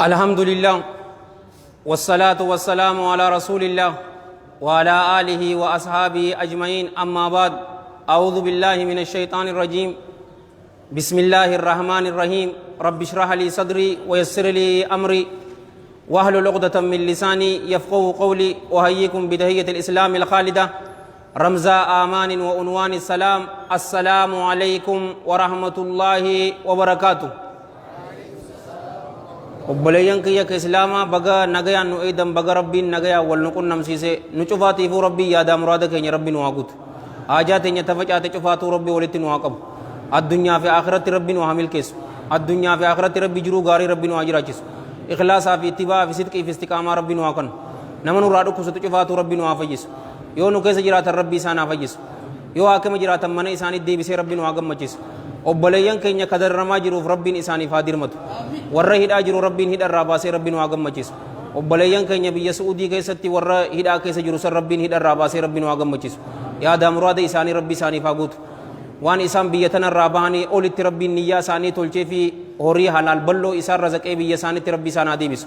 الحمد لله والصلاة والسلام على رسول الله وعلى آله وأصحابه أجمعين أما بعد أعوذ بالله من الشيطان الرجيم بسم الله الرحمن الرحيم رب اشرح لي صدري ويسر لي أمري واحلل عقدة من لساني يفقهوا قولي وهيكم بدهية الإسلام الخالدة رمز آمان وعنوان السلام السلام عليكم ورحمة الله وبركاته obboleeyyan kiyya ka islaamaa baga nagayaan nu eedan baga rabbiin nagayaa wal nu qunnamsiise nu cufaatiifuu rabbii yaadaa muraada keenya rabbi nu haa guutu haajaa teenya tafacaate cufaatuu rabbii walitti nu haa qabu addunyaa fi akhiratti rabbi nu haa milkeessu addunyaa fi akhiratti rabbi jiruu gaarii rabbi nu haa jiraachisu ikhlaasaa fi ittibaa fi sidqii fi istiqaamaa rabbi nu haa kennu nama nurraa dhukkubsatu cufaatuu rabbi nu haa fayyisu yoo nu keessa jiraatan rabbi isaan haa fayyisu yoo haakama jiraatan mana isaanii deebisee rabbi nu haa gammachiisu obboleeyyan keenya kadarramaa jiruuf rabbiin isaaniif haa dirmatu warra hidhaa jiru rabbiin hidharraa baasee rabbiin waa gammachiisu obboleeyyan keenya biyya Suudii keessatti warra hidhaa keessa jiru san rabbiin hidharraa baasee rabbiin waa gammachiisu yaada muraada isaanii rabbi isaaniif haa guutu waan isaan biyya tanarraa bahanii olitti rabbiin niyyaa isaanii tolchee fi horii halaal balloo isaan razaqee biyya isaaniitti rabbi isaan haa deebisu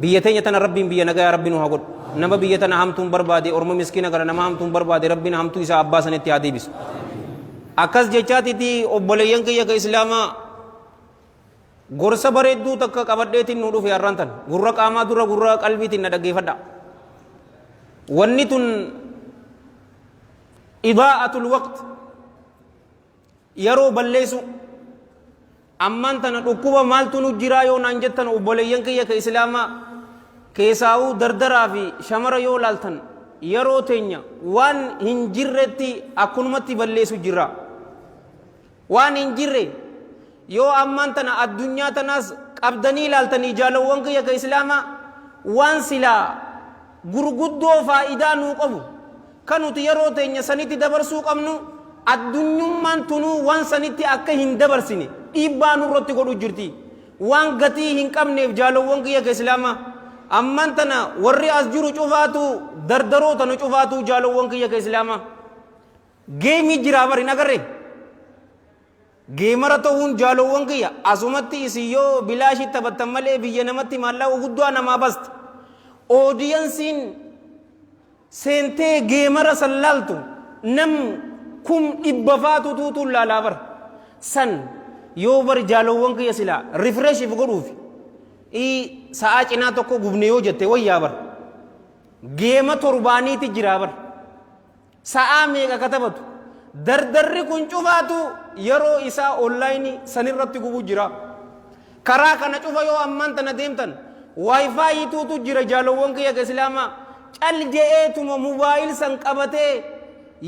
biyya teenya tana rabbiin biyya nagayaa rabbiin haa godhu nama biyya tana hamtuun barbaade orma miskiina gara nama hamtuun barbaade rabbiin hamtuu isaa abbaa sanitti haa deebisu akkas jechaatiti obboleeyyan kiyya ka islaamaa gorsa bareedduu takka qabadheetiin nu dhufe har'aan tan gurra qaamaa dura gurra qalbiitiin na dhaggeeffadha wanni tun idaa'atul waqt yeroo balleessu ammaan tana dhukkuba maaltu nu jiraa yoo naan jettan obboleeyyan kiyya ka islaamaa keessaa'uu dardaraa fi shamara yoo laaltan yeroo teenya waan hin jirretti akkunumatti balleessu jira waan hin jirre yoo ammaan tana addunyaa tanaas qabdanii ilaaltanii jaalawwan kiyya ka islaamaa waan silaa gurguddoo faayidaa nuu qabu kan nuti yeroo teenya sanitti dabarsuu qabnu addunyummaan tunuu waan sanitti akka hin dabarsine dhiibbaa nurratti godhu jirti waan gatii hin qabneef jaalawwan kiyya ka islaamaa ammaan tana warri as jiru cufaatu dardaroota nu cufaatu jaalawwan kiyya ka islaamaa geemii jiraa bari nagarre geemara ta'uun jaalawwan kiyya asumatti isin yoo bilaashii taphattan malee biyya namatti maallaqaa guddaa namaa basta oodiyansiin seentee geemara san laaltu nam kum dhibba faatu tuutuun laalaa bar san yoo bar jaalawwan kiyya silaa rifreeshiif godhuufi sa'a cinaa tokko gubne yoo jette wayyaa bar geema torbaaniiti jiraa bar sa'a meeqa katabatu dardarri kun cufaatu yeroo isaa onlaayinii sanirratti gubuu jira karaa kana cufa yoo ammaan tana deemtan waayifaayi tuutu jira jaalawwan kiyya ka islaamaa cal je'eetuma mobaayil san qabatee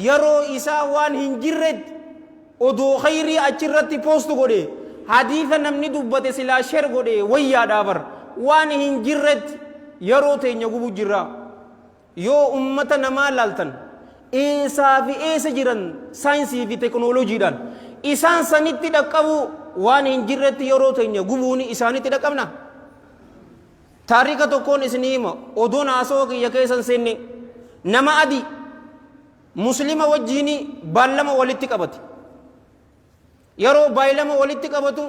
yeroo isaa waan hin jirretti odoo khayrii achirratti poostu godhe hadiisa namni dubbate silaa sher godhe wayyaadhaa bar waan hin jirretti yeroo teenya gubuu jira yoo ummata namaa laaltan eessaa fi eessa jiran saayinsii fi teknooloojiidhaan isaan sanitti dhaqqabu waan hin jirretti yeroo teenya gubuuni isaanitti dhaqqabna taarika tokkoon isinii hima odoon haasoo kiyya keessan seenne nama adii muslima wajjiini baallama walitti qabate yeroo baallama walitti qabatu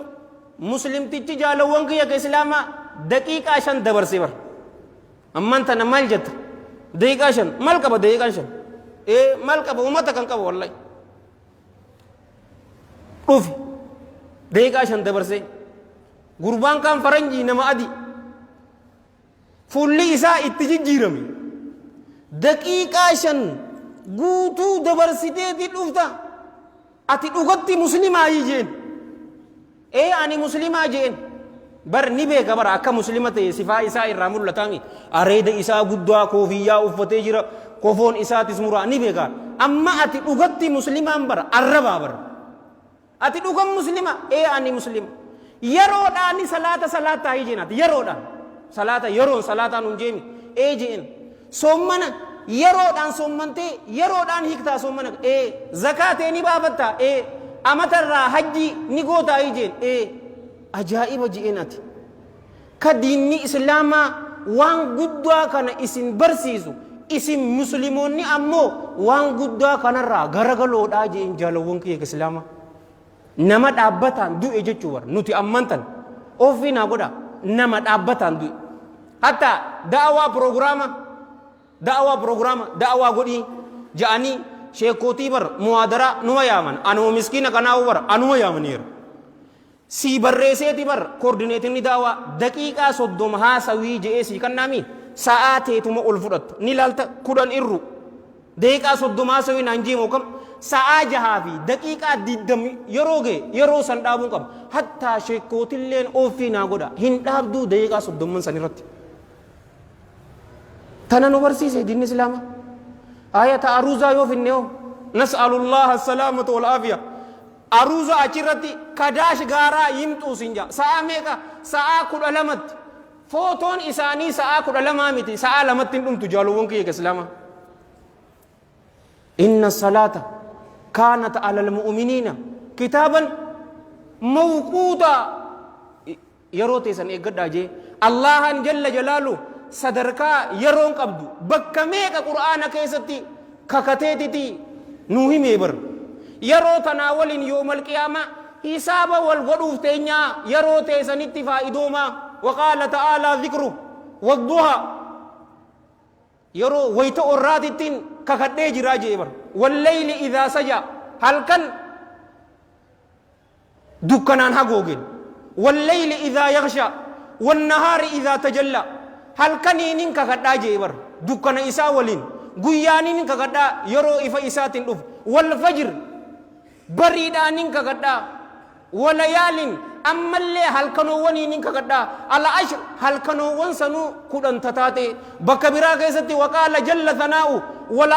muslimtichi jaalawwan kiyya ka islaamaa daqiiqaa 5 dabarse bar amman tana maal jetta daqiiqaa 5 maal qaba daqiiqaa 5 maal qaba ummata kan qaba wallahi dhufi daqiiqaa 5 dabarse gurbaan kan faranjii nama adii fulli isaa itti jijjiirame daqiiqaa 5 guutuu dabarsiteeti dhufta ati dhugatti muslimaa jeen ani muslimaa jeen bar ni beeka bar akka muslima ta'e sifaa isaa irraa mul'ataami areeda isaa guddaa koofiyyaa uffatee jira kofoon isaatis muraa ni beeka amma ati dhugatti muslimaan bar arrabaa bar ati dhugan muslima ani muslima yeroodhaan salaata jeenati yeroodhaan salaata yeroon salaataan hun jeemi jeen sommana yeroodhaan sommantee yeroodhaan hiktaa sommana zakaatee ni baafattaa amatarraa hajji ni gootaa jeen ajaa'iba ji'eenati ka diinni islaamaa waan guddaa kana isin barsiisu isin muslimoonni ammoo waan guddaa kanarraa garagaloodhaa jeen jaalawwan kiyya islaamaa nama dhaabbataan du'e jechuu war nuti ammantan ofii naa godha nama dhaabbatan du'e hatta da'awaa programma da'awaa godhii ja'anii sheekotii bar muwaadaraa numa yaaman anuma miskiina kanaa bar anuma yaamaniira si barreesseeti bar koordineetinni da'awaa daqiiqaa 30 haasawii je'ee si kannaami sa'aa teetuma ol fudhattu ni laalta 10 irru daqiiqaa 30 haasawii naan jeemoo kam sa'aa 6 fi daqiiqaa 20 yeroo gee yeroo san dhaabuu qaba hatta sheekootilleen ofii naa godha hin dhaabduu daqiiqaa 30 san irratti tana nu barsiise diinni islaamaa ayata aruuzaa yoo finneeho nas'alullaha assalaamata wal aafiya aruuza achirratti kadaash gaaraa yimxuu sinja sa'a meeqa sa'a 12tti footoon isaanii sa'a 12 miti sa'a 2tti hin dhumtu jaalowwan kiyya islaamaa inna salaata kaanat alal mu'miniina kitaaban mawquuta yeroo teessan eeggadhaa jee allahan jalla jalaalu sadarkaa yeroon qabdu bakka meeqa qur'aana keessatti kakateetiti nuu himee bar yeroo tanaa waliin yoomal qiyaama hisaaba wal godhuuf teenyaa yeroo teessanitti faa'idooma waqaala ta'aalaa dhikru wadduha yeroo wayta orraatittiin kakadhee jiraa jee bar wallayli idhaa saja halkan dukkanaan hagoogeen wallayli idhaa yaghsha wannahaari idhaa tajalla halkaniinin kakadhaa jee bar dukkana isaa waliin guyyaaniin kakadhaa yeroo ifa isaatiin dhufu wal fajr bariidhaanin kakadhaa walayaalin ammallee halkanoowwaniinin kakadhaa ala ashr halkanoowwan sanuu 10 tataate bakka biraa keessatti waqaala jalla thanaa'u wala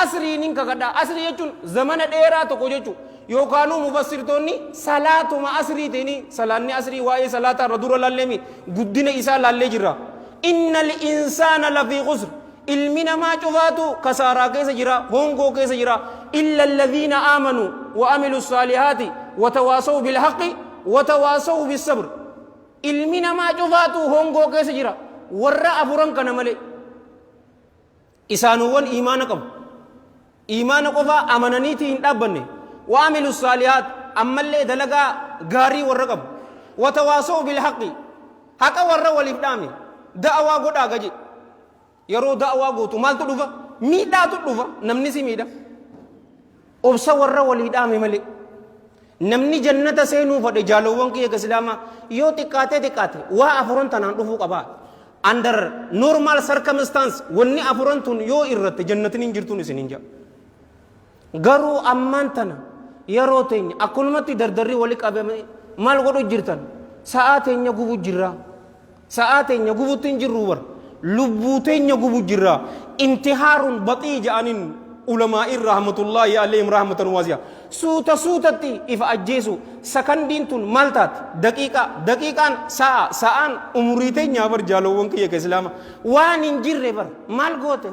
asriinin kakadhaa asri jechuun zamana dheeraa tokko jechuu yookaanuu mufassirtoonni salaatuma asriitini salaanni asrii waa'ee salaata irra dura laalleemi guddina isaa laallee jirra innal insaana lafii qusr ilmi namaa cufaatu kasaaraa keessa jira hongoo keessa jira illa alladhiina aamanuu wa amilu saalihaati watawaasaw bilhaqqi watawaasaw bisabr ilmi namaa cufaatu hongoo keessa jira warra afuran kana malee isaanuwwan iimaana qabu iimaana qofaa amananiiti hin dhaabbanne wa amilu saalihaat ammallee dalagaa gaarii warra qabu watawaasaw bilhaqqi haqa warra waliif dhaame da'awaa godhaa gaje yeroo da'awaa gootu maaltu dhufa miidhaatu dhufa namni si miidha obsa warra walii dhaame malee namni jannata seenuu fadhe jaalowwan kiyya islaamaa yoo xiqqaate waa afuran tanaan dhufuu qabaa under normal circumstance wanni afuran tun yoo irratti jannatin hin jirtuun isin hin jaa garuu ammaan tana yeroo teenya akkulumatti dardarri wali qabame maal godhu jirtan sa'aa teenya gubu jirra sa'aa teenya gubutti hin jirru bar lubbuu teenya gubu jirra intihaarun baxii ja'anin ulamaa'iin rahmatullaahi alayhim rahmatan waasi'a suutatti ifa ajjeesu sakandiin tun maal taate daqiiqaan sa'aan umurii teenyaa bar jaalowwan kiyya islaama waan hin jirre bar maal goote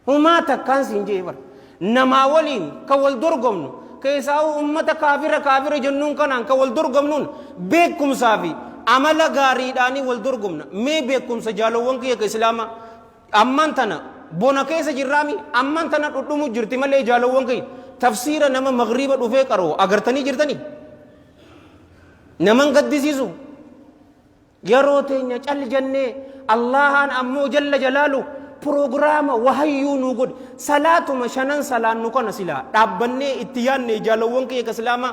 humaa takkaan siin jee bar namaa waliin ka wal dorgomnu keessaa ummata kaafira jennuun kanaan ka wal dorgomnuun beekumsaa fi amala gaariidhaanii wal dorgomna mee beekumsa jaalowwan kiyya islaama amman tana bona keessa jirraami amman tana dhudhumu jirti malee jaalowwan kiyya tafsiira nama magriba dhufee qaroo agartanii jirtanii naman gaddisiisu yeroo teenya cal jennee allahaan ammoo jalla jalaalu prograama wahayyuu nu godhe salaatuma shanan salaannu kana silaa dhaabbannee itti yaadne jaalowwan kiyya islaama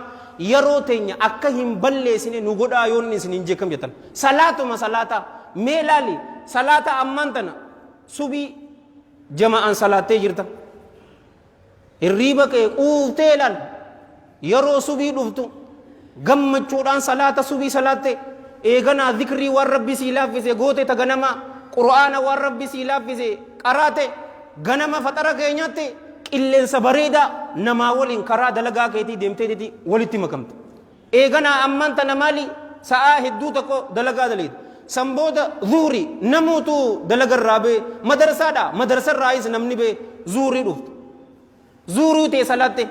yeroo teenya akka hin balleessine nu godhaa yoonni isin hin jeekam jettan salaatuma salaata mee laali salaata amman tana subii jama'an salaattee jirta hirriiba kee quuftee laal yeroo subii dhuftu gammachuudhaan salaata subii salaatte eeganaa dhikrii waan rabbi sii laaffise goote ta ganama qur'aana waan rabbi sii laaffise qaraate ganama faxara keenyatti qilleensa bareedaa namaa waliin karaa dalagaa keetii deemteeti walitti makamte eeganaa amman tana maali sa'aa hedduu tokko dalagaa daleeti sanbooda zuuri namuutu dalagarraa bee madarasarraayis namni bee zuurii dhuftu zuurii tee salaatte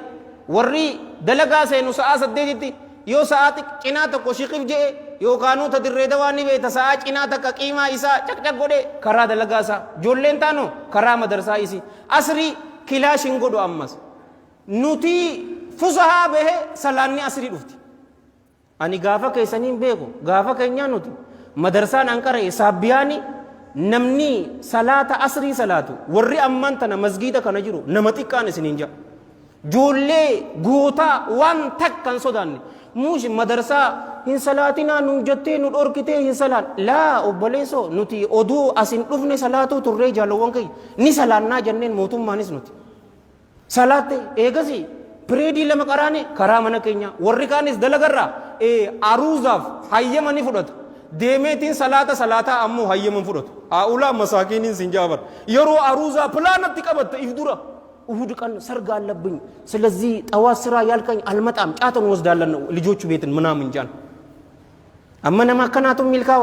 warri dalagaa seenu sa'aa 8tti yoo sa'aa cinaa tokko shiqif je'e yookaanuu ta dirree dawaan ni beeta sa'aa cinaa takka qiimaa isaa caqcaq godhe karaa dalagaa isaa ijoolleen taanu karaa madarsaa isii asrii kilaashin godhu ammas nuti fusahaa bahe salaanni asrii dhufti ani gaafa keessaniin beeku gaafa keenyaa nuti madarsaan anqara saabbiyaani namni salaata asrii salaatu warri amman tana masgiida kana jiru nama xiqqaan isiniin jaa joollee gootaa waan takkan sodaanne muushi madarsaa hin salaatinaa nu jettee nu dhorkitee hin salaat laa obboleessoo nuti oduu asin dhufne salaatuu turree jaalawwan kayya ni salaannaa jenneen mootummaanis nuti salaatte eegasi pireedii lama qaraane karaa mana keenya warri kaanis dalagarraa aruuzaaf hayyama ni fudhatu deemeetiin salaataa ammoo hayyaman fudhatu haa'ulaa masaakiiniin sin jaabar yeroo aruuzaa pilaanatti qabatta if dura እሁድ ቀን ሰርግ አለብኝ ስለዚህ ጠዋት ስራ ያልከኝ አልመጣም ጫተን ወስዳለን ልጆቹ ቤትን ምናምን ጃን አመነማ ከናቱ ሚልካዋ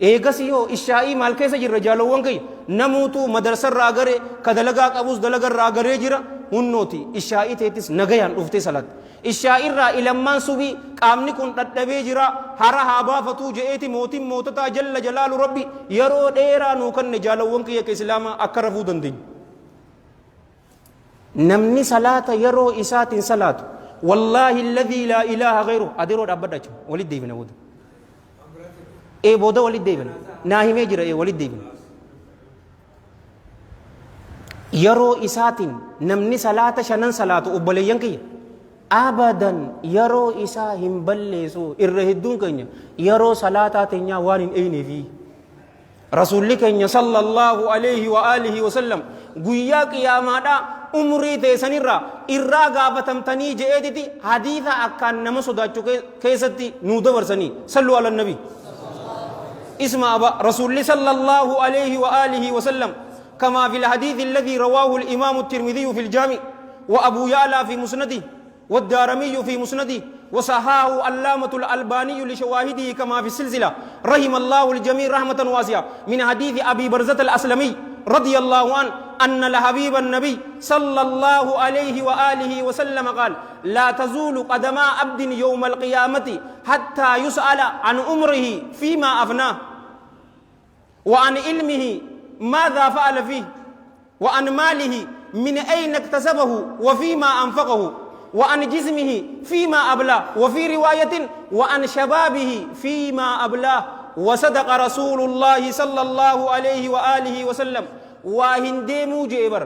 ኤገሲዮ ኢሻኢ ማልከሰ ጅረ ጃለወን ከይ ነሙቱ መደረሰራ አገሬ ከደለጋ ቀቡስ ደለገራ አገሬ ጅራ ሁኖቲ ኢሻኢ ቴቲስ ነገያን ዱፍቴ ሰላት ኢሻኢራ ኢለማን ሱቢ ቃምኒ ኩን ደደቤ ጅራ ሀራ ሃባፈቱ ጀኤቲ ሞቲም ሞተታ ጀለ ጀላሉ ረቢ የሮ ዴራ ኑ ከነ ጃለወን ከየ ከእስላማ አከረፉ ደንደኝ namni salaata yeroo isaatiin salaatu wallaahi alladhii laa ilaaha ghayru adiroo dhaabbadhachu walit deebina booda booda walit deebina naa himee jira walit deebina yeroo isaatiin namni salaata shanan salaatu obboleeyyan kiyya abadan yeroo isaa hin balleessu irra hedduun keenya yeroo salaataa teenyaa waan hin eyneefi rasuulli keenya sallallahu alayhi wa alihi wa sallam guyyaa qiyaamaadhaa umrii teessanirraa irraa gaafatamtanii je'eetiti hadiisa akkaan nama sodaachuu keessatti nuu dabarsanii sallu ala nabi isma aba rasuulli sallallahu alayhi wa alihi wa sallam kama fi alhadith alladhi rawahu al-imam at-tirmidhi fi al-jami' wa abu ya'la fi musnadi والدارمي في مسنده وصححه علامة الألباني لشواهده كما في السلسلة رحم الله الجميع رحمة واسعة من حديث أبي برزة الأسلمي رضي الله عنه أن لحبيب النبي صلى الله عليه وآله وسلم قال لا تزول قدما عبد يوم القيامة حتى يسأل عن عمره فيما أفناه وعن علمه ماذا فعل فيه وعن ماله من أين اكتسبه وفيما أنفقه وعن جسمه فيما أبلاه وفي رواية وعن شبابه فيما أبلاه وصدق رسول الله صلى الله عليه وآله وسلم واهندمو جبر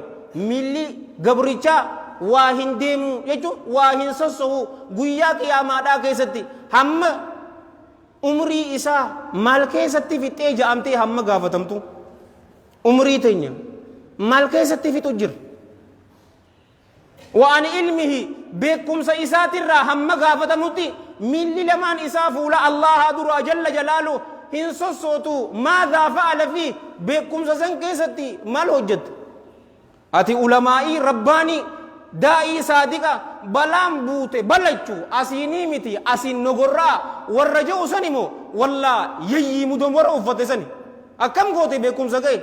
ملي قبرچا واهندمو يجو واهن سسو غيا قيامادا كيستي هم عمري إسا مال كيستي في تيجا أمتي هم غافتمتو عمري تينيا مال كيستي في تجر وعن علمه بكم سيسات الرا هم غافتمتي ملي لمن إسافولا الله درا جل جلاله هن سسوتو ماذا فعل فيه بكم سسن كيستي مال حجت أتي علمائي رباني دائي صادقة بلام بوته بلچو أسيني متي أسين نغرا ورجو سنمو والله يي مدمر أفتسني أكم قوتي بكم سكي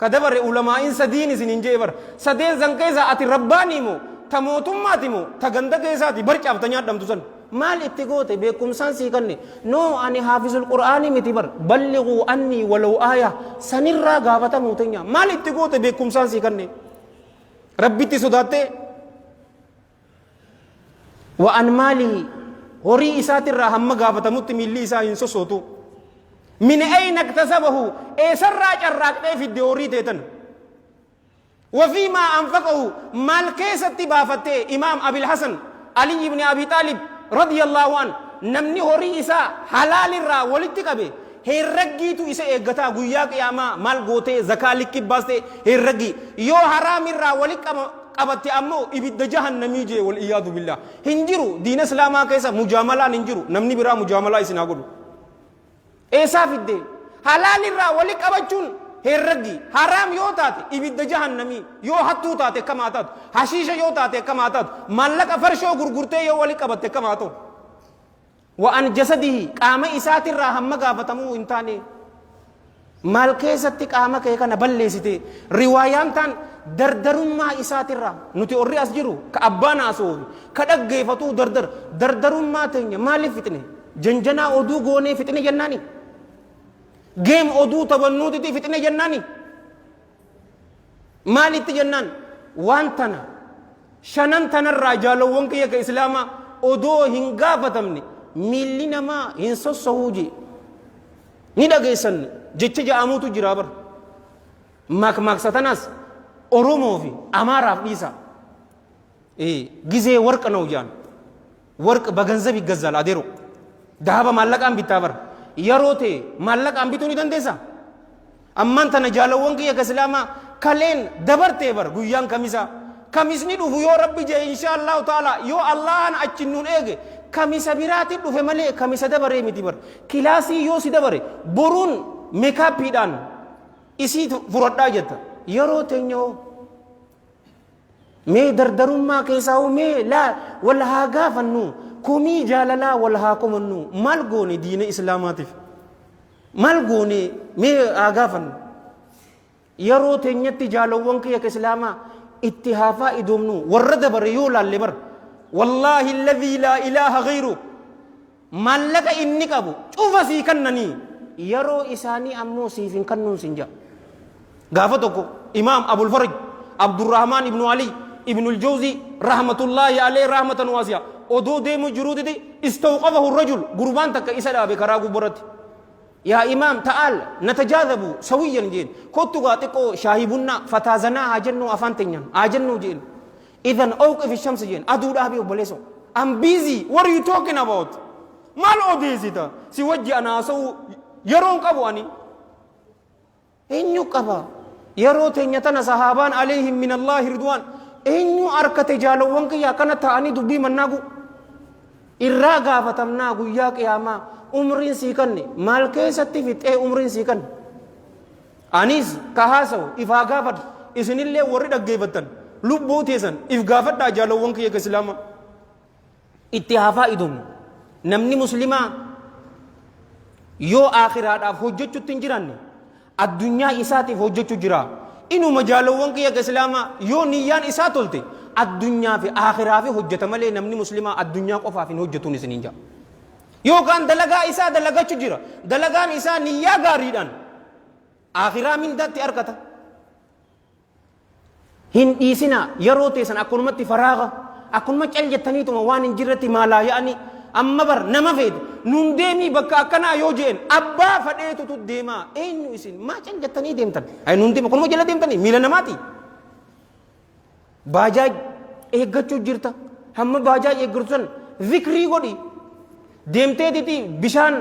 كدبر علماء سدين سنين جبر سدين زنكيزا أتي رباني مو تموتم ماتمو تغند كيساتي برچاف تنيا دم تسن مال اتقوتي بكم سانسي كني نو أني حافظ القرآن متبر بلغوا أني ولو آية سنرى غافتا موتنيا مال اتقوتي بكم سانسي كني ربي تسوداتي وأن مالي هوري إسات الرحم غافتا متملي إسا إنسو صوتو من أين اكتسبه إيسر راج الراكتة في الدوري تيتن وفيما أنفقه مال كيسة بافتة إمام أبي الحسن علي بن أبي طالب رضي الله عنه نمني هوري إسا حلال الرا ولتكبه هيرجي تو إسا إغتا غياك ياما مال غوتي زكاة لكي باسته هيرجي يو حرام الرا ولك قبت أمو إبد جهنمي جي والإياذ بالله هنجرو دين اسلاما كيسا مجاملة ننجرو نمني برا مجاملة إسنا قدو إيسا في الدين حلال الرا ولك أبچون هرقي حرام يو تاتي إبد جهنمي يو حتو تاتي كما تات حشيشة يو تاتي كما تات مالك فرشو غرغرتي يو ولك أبت كما تو وأن جسده قام إسات الرا هم غافتمو انتاني مال كيستي قام كيكا نبلي ستي روايان تان دردرما إسات الرا نتي أوري أسجرو كأبانا أسوه كدق فتو دردرما تنيا مالي فتني جنجنا أدو غوني فتني جناني جيم أدو تبنودي تي فتنة جناني مالي تجنان وانتنا شنن تنا الرجال وانك يا كإسلاما odoo hin gaafatamne miilli namaa hin sossahuu jee ni dhageessan jecha ja'amuutu jira bar makmaksatanas oromoo fi amaaraaf dhiisa gizee warqa ነው ጃን ወርቅ በገንዘብ ይገዛል አዴሮ ዳባ ማለቃን ቢታበር የሮቴ ማለቃን ቢቱን ይደንደሳ አማን ተነጃለወን ከየ ከስላማ ከሌን ደበርቴ በር ጉያን ከሚሳ ከሚስኒ ዱፉ ዮ ረቢ ጀ ኢንሻአላሁ ተዓላ ዮ አላህን አችኑን ኤገ ከሚሳ ቢራቲ ዱፈ መሌ ከሚሳ ደበሬ ሚቲ በር ክላሲ ዮ ሲደበሬ ቦሩን ሜካፕ ይዳን ኢሲ ፍሮዳ ጀተ የሮቴኞ mee dardarummaa keessaa mee laa wal haa gaafannu komii jaalalaa wal haa komannu maal goone diina islaamaatiif maal goone mee haa gaafannu yeroo teenyatti jaalawwan kiyya ka islaamaa itti haa faa'idoomnu warra dabare yoo laalle bar wallaahi alladhii laa ilaaha ghayru maallaqa inni qabu cufa sii kannanii yeroo isaanii ammoo siif hin kannuun sin jaa gaafa tokko imaam abul faraj abdurrahmaan ibnu ali ابن الجوزي رحمة الله عليه رحمة واسعة ودو ديم جرود دي استوقفه الرجل قربان تك إسلا بكراغو برت يا إمام تعال نتجاذب سويا جين كنت قاتقو شاهبنا فتازنا عجنو أفانتين عجنو جين إذن أوقف الشمس جين أدو دابي وبلسو I'm busy what are you talking about ما الأوديزي دا سيوجي أنا أسو يرون قبواني إنيو قبا يرو تنيتنا صحابان عليهم من الله رضوان eenyu arkate jaalawwan kiyya kana ta'anii dubbii mannaagu irraa gaafatamnaa guyyaa qiyaamaa umriin sii kanne maal keessatti fixee umriin sii kanne anis ka haasawu ifaa gaafadhu isinillee warri dhaggeeffattan lubbuu teessan if gaafadhaa jaalawwan kiyya ka islaama itti haa faa'idoomnu namni muslimaa yoo aakhiraadhaaf hojjechuutti hin jiraanne addunyaa isaatiif hojjechuu jira inuma jaalawwan kiyya islaamaa yoo niyyaan isaa tolte addunyaa fi aakhiraa fi hojjeta malee namni muslimaa addunyaa qofaaf hin hojjetuun isiniin jaa yookaan dalagaa isaa dalagachu jira dalagaan isaa niyyaa gaariidhaan aakhiraa mindaatti argata hin dhiisina yeroo teessan akkanumatti faraaga akkanuma cal jettaniituma waan hin jirretti maalaa yaa'anii amma bar nama feete nun deemii bakka akkanaa yoo jeen abbaa fadheetutu deemaa eenyu isin maa cal jettanii deemtan ay nun deema kunuma jala deemtanii miila namaati baajaaj eeggachuu jirta hamma baajaaj eeggatu san zikrii godhi deemteetiti bishaan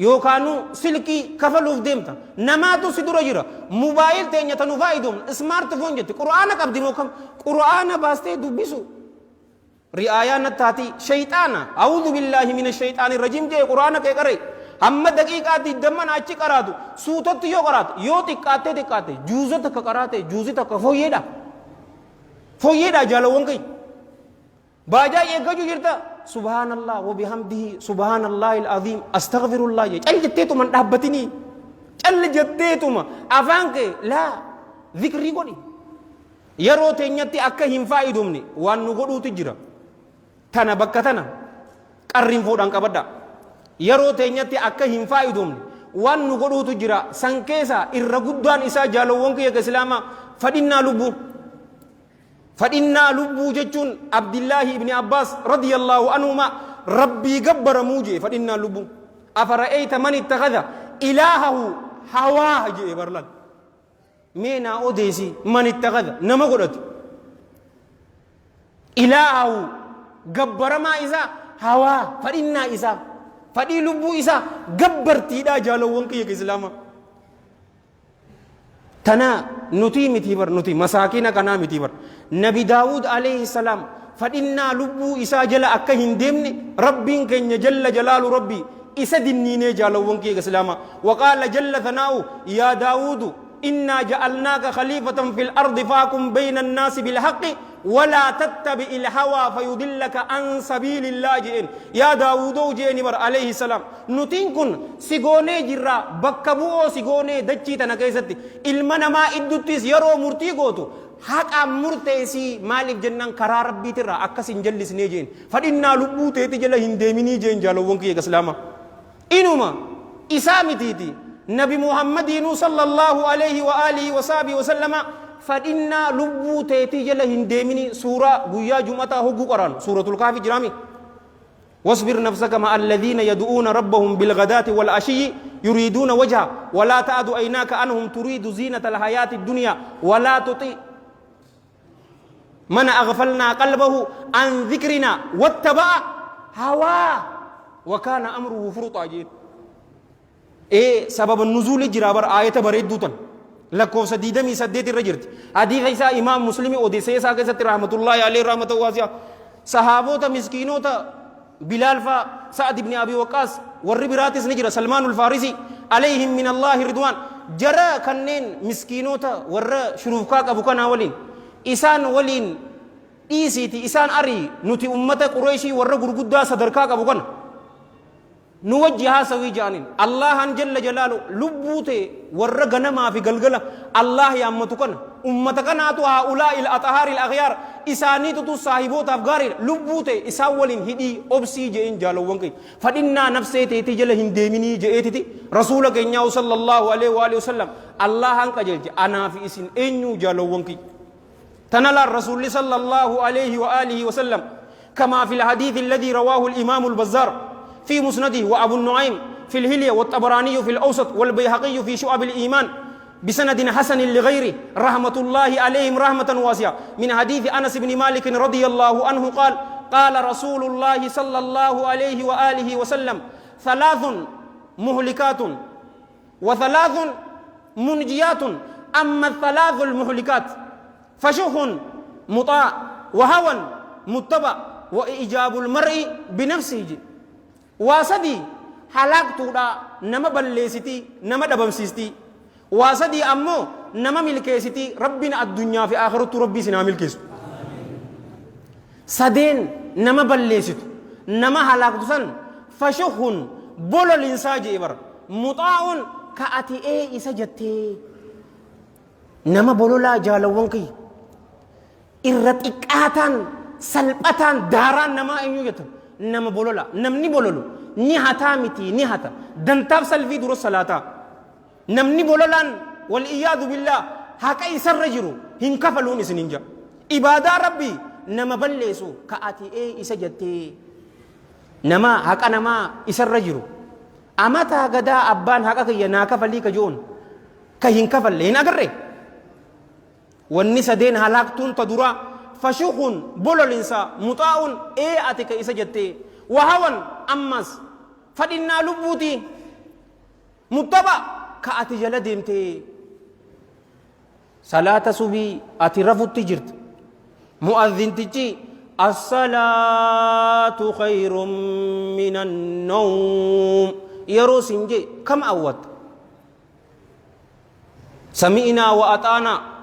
yookaanu silkii kafaluuf deemta namaatu si dura jira mubaayil teenya tanu faa'idoom smartphone jetti qur'aana qabdi moo kam qur'aana baastee dubbisu رعاية نتاتي شيطانا أعوذ بالله من الشيطان الرجيم جاي قرآن كي قرأي هم دقيقات الدمان أچي قراتو سوتت يو قرات يو تكاتي تكاتي جوزة تك قراتي جوزة تك فويدا جالوان كي باجا يكجو جرتا سبحان الله وبحمده سبحان الله العظيم استغفر الله جاي چل جتتو من دابتني چل جتتو ما أفان كي لا ذكري قولي يرو تنيتي أكا هم فائدومني وان نقودو تجرا tana bakka tana qarrin fuudhan qabadda yeroo teenyatti akka hin faa'idoomne waan nu godhuutu jira san keessa irra guddaan isaa jaalawwan kiyya islaamaa fadhinnaa lubbuu jechuun abdillaahi ibni abbaas radiyallaahu anhuma rabbii gabbaramuu jee fadhinnaa lubbuu afara'eeyta man ittakhadha ilaahahu hawaa jee barlan mee naa odeesi man ittakhadha nama godhatu ilaahahu gabbaramaa isaa hawaa fadhinnaa isaa fadhii lubbuu isaa gabbartiidhaa jaalawwan kiyya islaama tana nuti miti bar nuti masaakina kanaa miti bar nabi daawud alayhi salaam fadhinnaa lubbuu isaa jala akka hin deemne rabbiin keenya jalla jalaalu rabbii isa dinniinee jaalawwan kiyya islaama waqaala jalla thanaa'u yaa daawudu إنا جعلناك خليفة في الأرض فاحكم بين الناس بالحق ولا تتبع الهوى فيضلك عن سبيل الله جئن يا داوود جئن بر عليه السلام نتين كن سيغوني جرا بكبو سيغوني دچي تنا كيستي علمنا ما ادتيس يرو مرتي غوتو حق مرتيسي مالك جنن قرار ربي ترى اكسن جلس نيجين فدينا لبو تيتي جلا هندميني جين جالو وونكي اسلام انما اسامتيتي نبي محمد صلى الله عليه وآله وصحبه وسلم فإنا لبو تيتي جل هندمني سورة غيا جمعة هو قرآن سورة الكهف جرامي واصبر نفسك مع الذين يدعون ربهم بالغداة والعشي يريدون وجهه ولا تعد عيناك عنهم تريد زينة الحياة الدنيا ولا تطيع من أغفلنا قلبه عن ذكرنا واتبع هواه وكان أمره فرطا جيد إيه سبب النزول جرابر آية بريد دوتن لكو سديدمي سديت الرجرت حديث عيسى إمام مسلم أوديسيس آكسة رحمة الله عليه رحمة واسعة صحابوتا مسكينوتا بلال فا سعد بن أبي وقاص والربراتس نجرة سلمان الفارسي عليهم من الله رضوان جرى كنين مسكينوتا ور شروفكاك أبو كان ولين إسان ولين إيسيتي إسان أري نتي أمة قريشي ور قرقودا صدركاك أبو كان نوجهها سوي جانين الله جل جلاله لبوته ور غنما في غلغله الله يا أمتكن أمتك ناتو هؤلاء الأطهار الأغيار إساني تتو صاحبوت أفغار لبوته إساولين هدي أبسي جئين جالوان كي فإننا نفسي تيتي جل هندميني جئتي رسولك إنياو صلى الله عليه وآله وسلم الله هنك جل أنا في إسن إنيو جالوان كي تنال الرسول صلى الله عليه وآله وسلم كما في الحديث الذي رواه الإمام البزار في مسنده وأبو النعيم في الهلية والطبراني في الأوسط والبيهقي في شعب الإيمان بسند حسن لغيره رحمة الله عليهم رحمة واسعة من حديث أنس بن مالك رضي الله عنه قال قال رسول الله صلى الله عليه وآله وسلم ثلاث مهلكات وثلاث منجيات أما الثلاث المهلكات فشح مطاع وهوى متبع وإجاب المرء بنفسه واسدي حلاقتو دا نما بلسيتي نما دبمسيستي واسدي أمو نما ملكيستي ربنا الدنيا في آخرة ربي سنا ملكيسو سدين نما بلسيتو نما حلاقتو سن فشخون بولو الإنسان جيبر مطاعون كأتي إيه إسا جتي نما بولو لا جالوانكي إرتقاتان سلبتان داران نما إنيو جتن نما بولولا نمني بولولو ني هتا متي ني هتا دنتاب سلفي درو صلاتا نمني بولولان والإياذ بالله هكا يسر رجرو هنكفلون سننجا إبادة ربي نما بلسو كأتي إيه إسجدتي نما هكا نما يسر رجرو أما تاغدا أبان هكا كي ناكفلي كجون كهنكفل لين أقرر والنسا دين هلاكتون تدرا فشوخون بولو الإنسان مطاعون إيه أتك إسجدتي وهون أمس فدنا لبوتي متبع كأتي جلدمتي صلاة صبي أتي رفضت جرت مؤذن تجي الصلاة خير من النوم يرو سنجي كم أوت سمعنا وأطعنا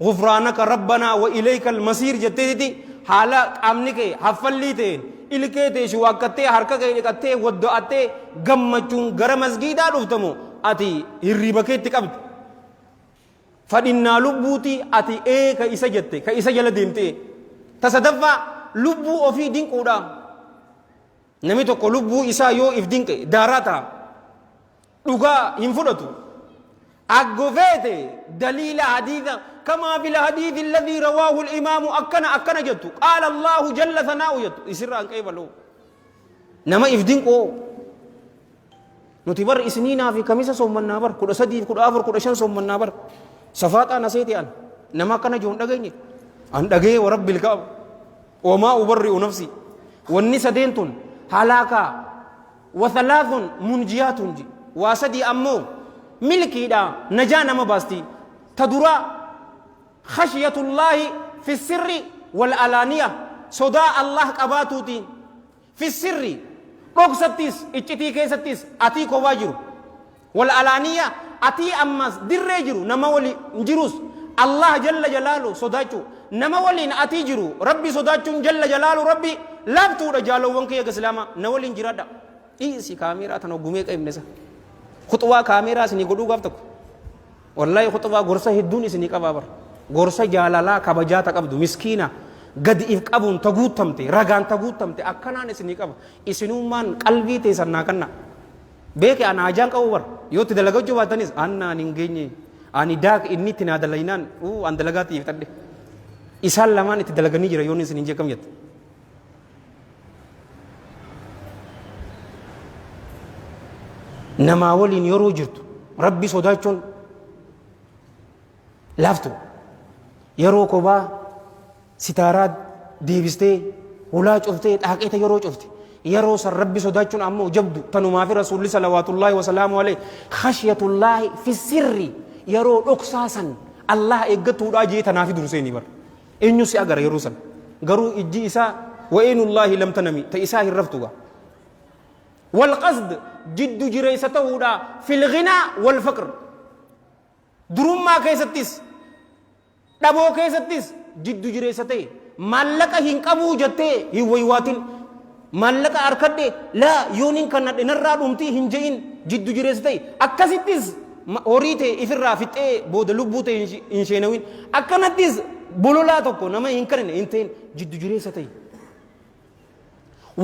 غفرانك ربنا وإليك المصير جتيتي حالا أمنك حفليتين إلكيتي شواكتي حركة إلكتي ودعتي غمچون غرم مسجدا رفتمو أتي هربكيتي قبض فإننا لبوتي أتي إيه كإسا جتي كإسا جل ديمتي تصدفع لبو أفي دين قودا نمي توقو لبو إسا يو إف دين داراتا لغا ينفلتو أقفيتي دليل حديثا كما في الحديث الذي رواه الإمام أكنا جدت قال الله جل ثناؤه جدت يسر عن كيف له نما إفدينكو نتبر إسنينا في كميسة صوم النابر كل سديد كل آفر كل شان صوم النابر صفات أنا سيتي أن نما كنا جون دقيني أن دقي ورب الكعب وما أبرئ نفسي والنساء دينتون هلاكا وثلاث منجيات واسدي أمو ملكي دا نجانا مباستي تدرا خشية الله في السر والعلانية صداء الله قباتوتي في السر روكستيس اجتي كيستيس أتي كواجرو والعلانية أتي أمس درجرو نما ولي نجروس الله جل جلاله صداچو نما ولي أتي جرو ربي صداچو جل جلاله ربي لابتو رجالو وانكي يغسلاما نولي نجرادا إيسي كاميرا تنوغميك إبنسا خطوة كاميرا سني قدو غفتك والله خطوة غرسة هدوني سني كبابر غرسة جالالا كبجاتا قبدو مسكينة قد إفقابون تغوتمتي رغان تغوتمتي أكنان سني كبا إسنومان قلبي تيسرنا كنا بيك أنا أجان كوبر يوتي دلغو جواتانيس أنا ننجيني أني داك إني تنادلينان أن دلغاتي يفتد إسال لمان إتدلغني جرا يوني سني جكم يت namaa waliin yeroo jirtu rabbi sodaachuun laaftu yeroo kophaa sitaaraa deebistee hulaa cuftee dhaaqeeta yeroo cufte yeroo san rabbi sodaachuun ammoo jabdu tanumaa fi rasuulli salawaatullaahi wasalaamu alayhi khashiyatullaahi fi sirri yeroo dhoksaa san Allah eeggatuudhaa jee tanaafi durseenii bar eenyu si agara yeroo san garuu ijji isaa wa'eenullaahi lam tanami ta isaa hin raftuga والقصد جد جريسته ودا في الغنى والفقر درما كيستيس دبو كيستيس جد جريسته مالك هنقبو جته هي ويواتين مالك أركده لا يونين كنا نرى دمتي هنجين جد جريسته أكسيتيس أوريته إفرا فته بود لبوته إنشينوين أكنتيس بولولا تكو نما هنكرن إنتين جد جريسته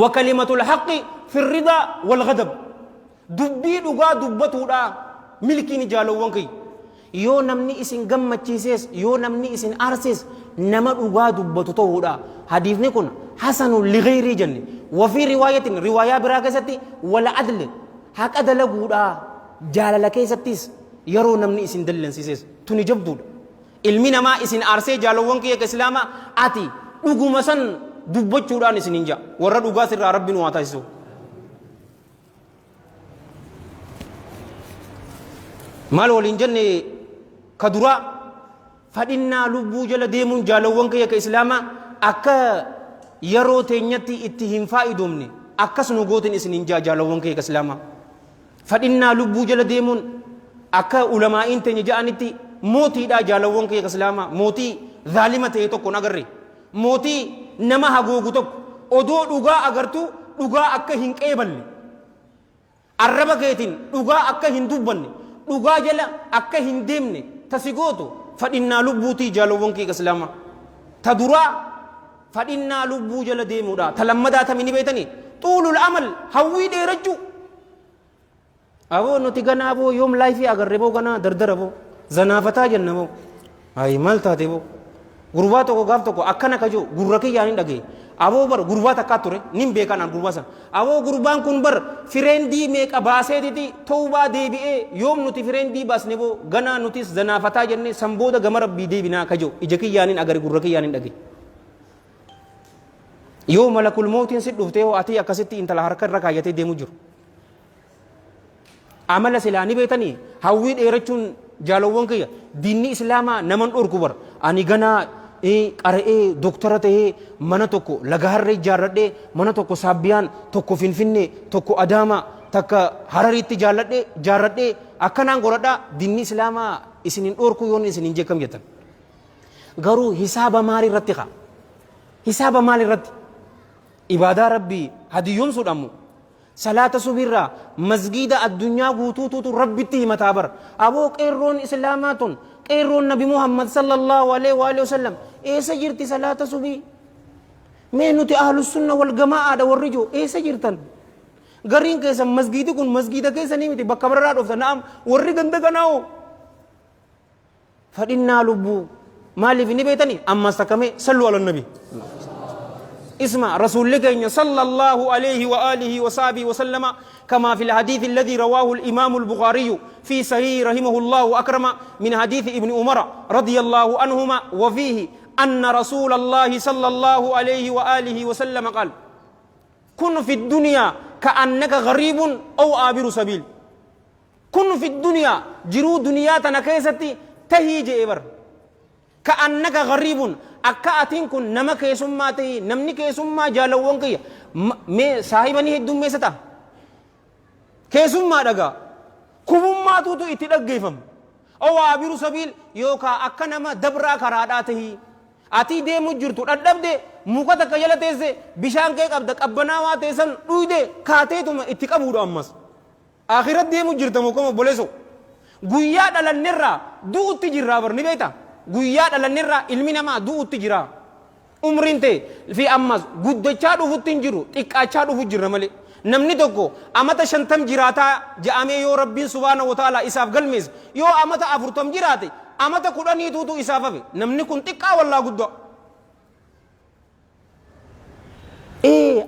وكلمة الحق في الرضا والغضب دبي دغا دبتودا ملكي جالو وانكي يو نمني اسن غمچيسس يو نمني اسن ارسس نما دغا دبتودا حديث نكون حسن لغير جن وفي روايه براكستي ولا عدل حق دلغودا جاللكيستيس يرو نمني اسن دلنسيس تني جبدود علمنا ما اسن ارسي جالو وانكي كاسلاما اتي دغومسن dubbachuudhaan isinin jaa warra dhugaa sirraa rabbiin waa taasisu maal waliin jenne ka duraa fadhinnaa lubbuu jala deemuun jaalawwan kiyya ka islaamaa akka yeroo teenyatti itti hin faayidoomne akkas nu gootin isinin jaa jaalawwan kiyya ka islaamaa fadhinnaa lubbuu jala deemuun akka ulamaa'iin teenya ja'anitti mootiidhaa jaalawwan kiyya ka islaamaa mootii zaalima ta'e tokko nagarre mootii nama hagoogu tokko odoo dhugaa agartu dhugaa akka hin qeeballe arraba keetiin dhugaa akka hin dubbanne dhugaa jala akka hin deemne tasigootu fadhinnaa lubbuutii jaalawwan kee islaama ta duraa fadhinnaa lubbuu jala deemuudha ta lammadaa tamini beetanii xuulul amal hawwii dheerachuu aboo nuti ganaa boo yoom laayifii agarre boo ganaa dardara boo zanaafataa jenna boo ayi maal taate boo gurbaa tokko gaaf tokko akkana kajoo gurra kiyyaan hin dhagee aboo bar gurbaa takkaa ture nin beekanaan gurbaa san aboo gurbaan kun bar fireendii meeqa baaseetiti tawbaa deebi'ee yoom nuti fireendii baasne boo ganaa nutis zanaafataa jenne san booda gama rabbii deebinaa kajoo ija kiyyaan hin agare gurra kiyyaan hin dhagee yoo malakul mootiin si dhuftee hoo ati akkasitti intala harka irra kaayyatee deemu jiru amala silaa ni beetanii hawwii dheerachuun jaalawwan kiyya diinni islaamaa naman dhorku bar ani ganaa qara'ee doktora ta'ee mana tokko lagaharree ijaarradhee mana tokko saabbiyaan tokko finfinnee tokko adaamaa takka harariitti ijaarradhee akkanaan godhadhaa diinni islaamaa isinin dhorku yoon isinin jekkam jettan garuu hisaaba maal irratti qa hisaaba maal irratti ibaadaa rabbii hadiyyoomsuudhamu salaata subirraa masgiida addunyaa guutuutu rabbitti himataa bar aboo qeerroon islaamaa tun qeerroon nabi muhammad sallallahu alaihi wa alihi wasallam eessa jirti salaata subii mee nuti ahlus sunna wal jamaa'aadha warri joo eessa jirtan gariin keessan masgiidi kun masgiida keessanii miti bakka biraadhaa dhuftan na'am warri ganda kanaa'oo fadhinnaa lubbuu maaliif ni beetanii ammas takkamee sallu ala nabi اسمع رسول الله صلى الله عليه وآله وصحبه وسلم كما في الحديث الذي رواه الإمام البخاري في صحيح رحمه الله أكرم من حديث ابن عمر رضي الله عنهما وفيه أن رسول الله صلى الله عليه وآله وسلم قال كن في الدنيا كأنك غريب أو عابر سبيل كن في الدنيا جرو دنيا تنكيستي تهيج إبر كأنك غريب أكاتين كن نما كيسما تي نمني كيسما جالوون كي مي صاحبني هدوم ميستا كيسما دغا كوما توتو اتدغيفم او عابر سبيل يوكا اكنما دبرا كراداته اتي دي مجرتو ددبد موكتا كيلتيسه بشان كي قبد قبناوا تيسن دويده كاتيتم اتقبودو امس اخرت دي مجرتمو كما بولسو غويا دلنرا دوتي جرابر ني بيتا guyyaa dhalannirraa ilmi namaa du'utti jira umriin ta'e fi ammas guddachaa dhufutti hin jiru xiqqaachaa dhufu jirra malee namni tokko amata 50 jiraataa ja'amee yoo rabbiin subhaanahu wa ta'ala isaaf galmees yoo amata 40 jiraate amata 10 tuutu isaaf hafe namni kun xiqqaa wallaa guddaa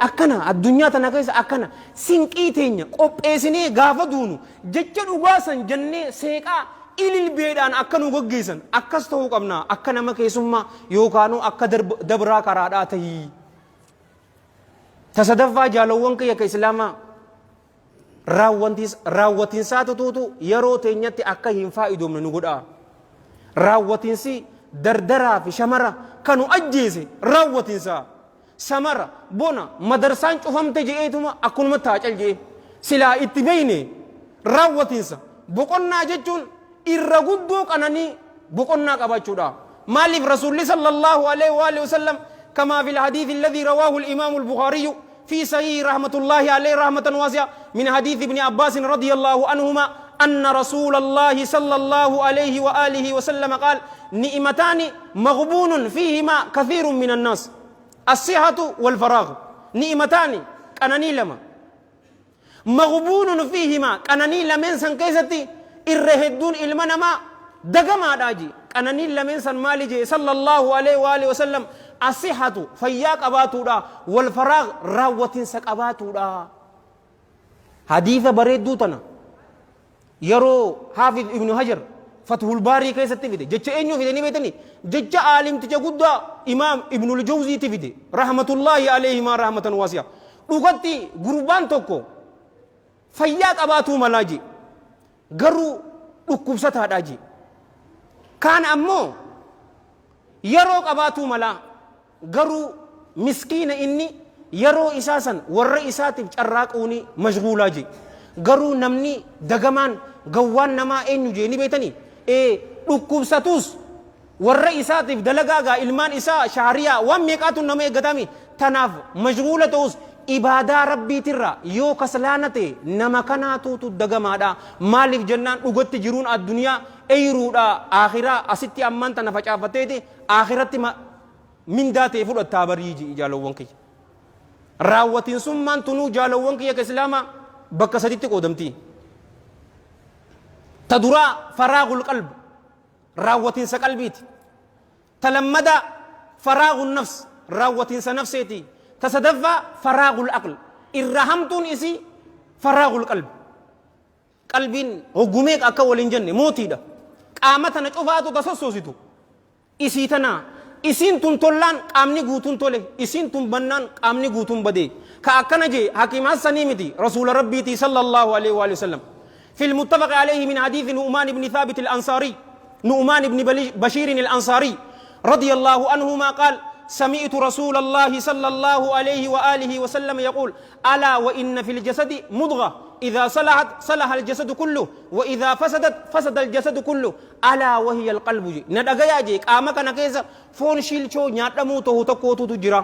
akkana addunyaa tana keessa akkana sinqii teenya qopheessinee gaafa duunu jecha dhugaasan jennee seeqaa ililbeedhaan akka nu gaggeessan akkas ta'uu qabna akka nama keessummaa yookaanuu akka dabraa karaadhaa tahii. Tasadaffaa jaalawwan kiyya ka islaamaa raawwatiinsaa tutuutu yeroo teenyatti akka hin faayidoomne nu godhaa. Raawwatiinsi dardaraa fi shamara kanu ajjeese raawwatiinsaa. Samara bona madarsaan cufamte je'eetuma akkunuma taacal je'e silaa itti beeyne raawwatiinsa boqonnaa jechuun irra guddoo qananii boqonnaa qabaachuudha. Maaliif rasuulli sallallahu alaihi wa sallam كما في الحديث الذي رواه الإمام البخاري في صحيح رحمة الله عليه رحمة واسعة من حديث ابن عباس رضي الله عنهما أن رسول الله صلى الله عليه وآله وسلم قال نعمتان مغبون فيهما كثير من الناس الصحة والفراغ. نعمتان كانني لما مغبون فيهما كانني لمن سن كيستي الرهدون المنما دغما داجي كانني لمن سن مالجي صلى الله عليه واله وسلم الصحة فياك اباتودا والفراغ راوتين سقباتودا. حديث بريدو تنا يرو حافظ ابن حجر فتح الباري كيستي فيدي جچ اينو فيدي ني بيتني جچ عالم تجغدا امام ابن الجوزي تفيدي رحمة الله عليه ما رحمة واسعة دوغتي غربان توكو فياك اباتو ملاجي غرو دكوبستا داجي كان امو يرو اباتو ملا غرو مسكين اني يرو اساسا ور اساتف چراقوني مشغولاجي غرو نمني دغمان غوان نما اينو جيني بيتني dhukkubsatus warra isaatiif dalagaagaa ilmaan isaa shaariyaa waan meeqaatu nama eeggatami tanaaf mashguula ta'us ibaadaa rabbiitirra yoo kaslaanate nama kanaatuutu dagamaadha. Maaliif jennaan dhugatti jiruun addunyaa eyruudha akhiraa asitti ammaan tana facaafateeti akhiratti mindaa ta'e fudhattaa bariiji jaalawwan kiyya. Raawwatiinsummaan tunuu jaalawwan kiyya ka islaamaa bakka saditti qoodamti. تدرى فراغ القلب راوتين سقلبيتي تلمدا فراغ النفس راوتين سنفسيتي تصدفى فراغ العقل الرحمتون إسي فراغ القلب قلبين هجوميك أكول الجنة موتي دا قامتنا شوفاتو تصصوصيتو إسي تنا إسين تون تولان قامني قوتون تولي إسين تون بنان قامني قوتون بدي كأكنا جي حكيمات سنيمتي رسول ربيتي صلى الله عليه وآله وسلم في المتفق عليه من حديث نؤمان بن ثابت الأنصاري نؤمان بن بشير الأنصاري رضي الله عنهما قال سمعت رسول الله صلى الله عليه وآله وسلم يقول ألا وإن في الجسد مضغة إذا صلحت صلح الجسد كله وإذا فسدت فسد الجسد كله ألا وهي القلب جي ندغيا جي قامك نكيس فون شيلچو نياتمو تو تكوتو تجرا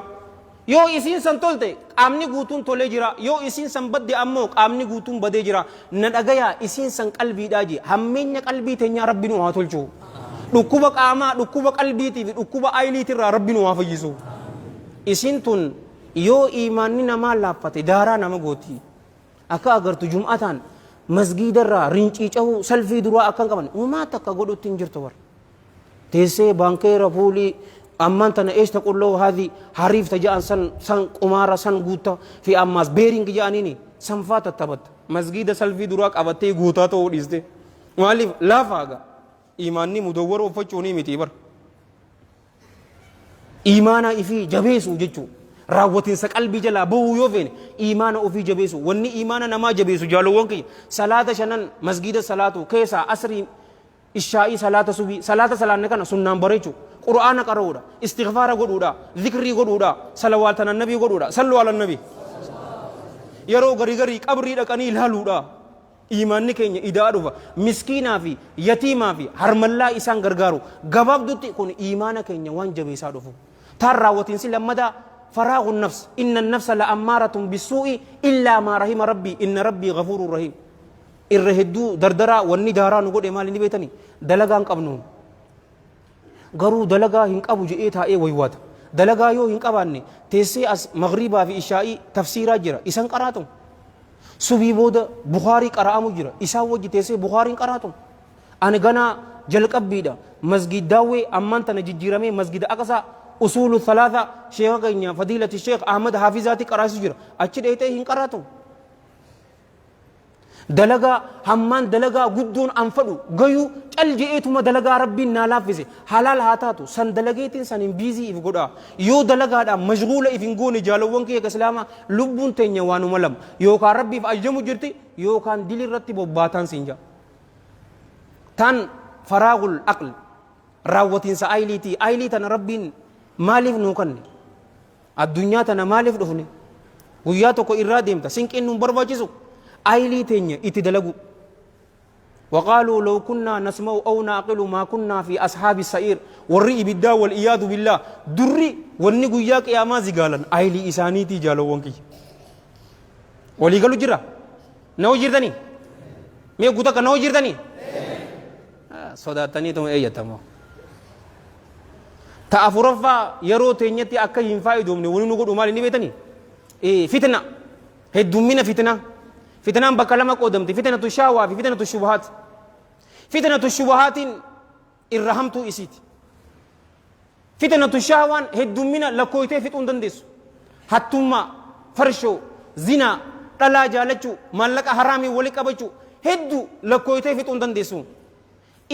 yoo isin san tolte qaamni guutuun tolee jira yoo isin san badde ammoo qaamni guutuun badee jira na dhagaya isin san qalbiidhaa ji hammeenya qalbii teenya rabbi nu haa tolchu dhukkuba qaamaa dhukkuba qalbiitii fi dhukkuba ayiliitirraa rabbi nu haa fayyisu. Isin tun yoo iimaanni namaa laaffate daaraa nama gooti akka agartu jum'ataan masgiidarraa rincii cahuu salfii duraa akkan qaban uumaa takka godhutti hin jirtu war teessee baankeera fuulii أمان تنا إيش تقول له هذه حريف تجان سن قمارة سن غوتا في أماس بيرينج جانيني سنفات التبت مسجد سلفي دراك أبتي غوتا تو إزدي مالي لا فاقا إيماني مدور وفتشوني متيبر إيمانا إفي جبيسو جيتشو راوتين سقلبي جلا بو يوفين إيمانا أفي جبيسو وني إيمانا نما جبيسو جالو وانكي صلاة شنن مسجد صلاة كيسا أسري الشاي صلاة سبي صلاة نكنا سنان بريچو قرآن قرؤودا استغفار قرؤودا ذكري قرؤودا صلوات النبي قرؤودا صلوا على النبي يرو غري غري قبري دكاني لالودا إيمان نكيني إداروا مسكينا في يتيما في هرملا إسان غرغارو غباب دوتي كون إيمان كيني وان جبيسا دفو ترى وتنسي لمدا فراغ النفس إن النفس لأمارة بالسوء إلا ما رحم ربي إن ربي غفور رحيم الرهدو دردرا وني دارا نقول إمالي نبيتني دلغان قبنون garuu dalagaa hin qabu je'ee taa'ee waywaata dalagaa yoo hin qabaanne teessee as maghribaa fi ishaa'ii tafsiiraa jira isan qaraatu subii booda bukhaarii qara'amu jira isaan wajji teessee bukhaariin qaraatu ani ganaa jalqabbiidha masgid daawwee ammaan tana jijjiiramee masgida aqsaa أصول الثلاثة شيخ كينيا فضيلة الشيخ أحمد حافظاتي قرأت جرا أشد إيته هين قرأتو دلغا هممان دلغا قدون أنفدو غيو الجئتما دلغا ربي نالافزي حلال هاتاتو سن دلغيتين سن بيزي إفقودا يو دلغا دا مشغولة إفنقوني جالوان كي كسلاما لبون تنيا وانو ملم يو كان ربي فأجمو جرتي يو كان دلي رتي بباتان سنجا تان فراغ الأقل راوتين سأيليتي أيليتنا ربين مالف نوكن الدنيا تنا مالف دفني وياتو كو إراديم تا سنك إنو برباجيسو أيلي تنيا إتدلقوا وقالوا لو كنا نسمع أو نعقل ما كنا في أصحاب السعير والرئي بالدا والإياذ بالله دري ونقو ياك يا مازي قالا أيلي إسانيتي جالو وانكي ولي قالوا جرا نو جردني مي قوتك نو جردني صداتني تم أي تمو تأفرفا يرو تنيتي أكا ينفايدهم ونقول أمالي نبيتني فتنة هدومينا فتنة فتنة بكلامك قدمتي فتنة الشهوة في فتنة الشبهات فتنة الشبهات الرحمت إسيت فتنة الشهوة هدومنا لكويته فتون دندس حتما فرشو زنا طلا جالچو مالك حرامي ولك أبچو هدو لكويته فتون دندسو